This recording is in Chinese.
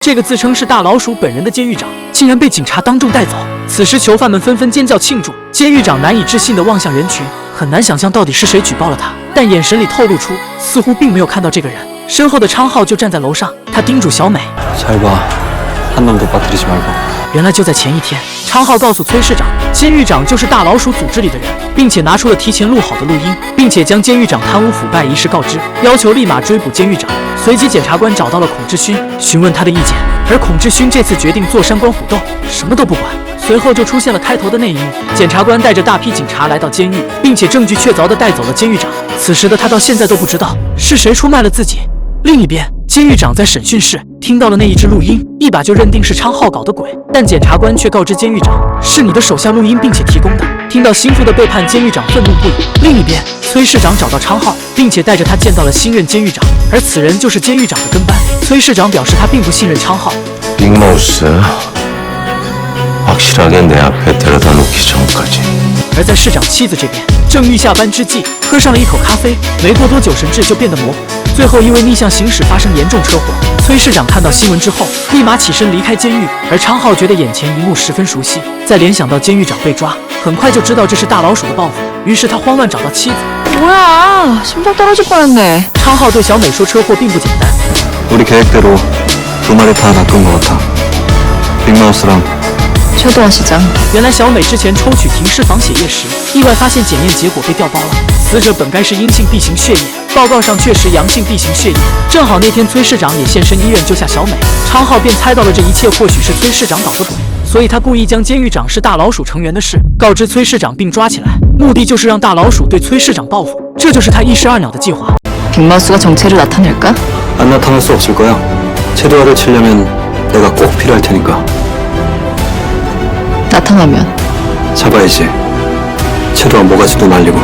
这个自称是大老鼠本人的监狱长竟然被警察当众带走。此时囚犯们纷纷尖叫庆祝，监狱长难以置信地望向人群，很难想象到底是谁举报了他，但眼神里透露出似乎并没有看到这个人。身后的昌浩就站在楼上，他叮嘱小美：“잘 봐， 한 놈도 빠뜨리지 말고。”原来就在前一天，昌浩告诉崔市长，监狱长就是大老鼠组织里的人，并且拿出了提前录好的录音，并且将监狱长贪污腐败一事告知，要求立马追捕监狱长。随即，检察官找到了孔志勋，询问他的意见，而孔志勋这次决定坐山观虎斗，什么都不管。随后就出现了开头的那一幕，检察官带着大批警察来到监狱，并且证据确凿地带走了监狱长。此时的他到现在都不知道是谁出卖了自己。另一边，监狱长在审讯室听到了那一支录音，一把就认定是昌浩搞的鬼，但检察官却告知监狱长是你的手下录音并且提供的。听到心腹的背叛，监狱长愤怒不已。另一边，崔市长找到昌浩，并且带着他见到了新任监狱长，而此人就是监狱长的跟班。崔市长表示他并不信任昌浩。확실하게내앞에데려다놓기전까지。而在市长妻子这边，正欲下班之际，喝上了一口咖啡，没过多久神智就变得模糊。最后因为逆向行驶发生严重车祸，崔市长看到新闻之后，立马起身离开监狱。而昌浩觉得眼前一幕十分熟悉，再联想到监狱长被抓，很快就知道这是大老鼠的报复，于是他慌乱找到妻子。뭐야, 심장 떨어질 뻔했네。昌浩对小美说，车祸并不简单。우리계획대로두마리다낚은것같아。빅마우스랑 최도화 시장。原来小美之前抽取停尸房血液时，意外发现检验结果被调包了，死者本该是阴性 B 型血液，报告上确实阳性 B 型血液。正好那天崔市长也现身医院救下小美，昌浩便猜到了这一切或许是崔市长搞的鬼，所以他故意将监狱长是大老鼠成员的事告知崔市长并抓起来，目的就是让大老鼠对崔市长报复，这就是他一石二鸟的计划。 빅마우스가 정체를 나타낼까? 안 나타날 수 없을 거야. 최도화를 치려면 내가 꼭 필요할 테니까. 나타나면 잡아야지. 최도화 모가지도 날리고.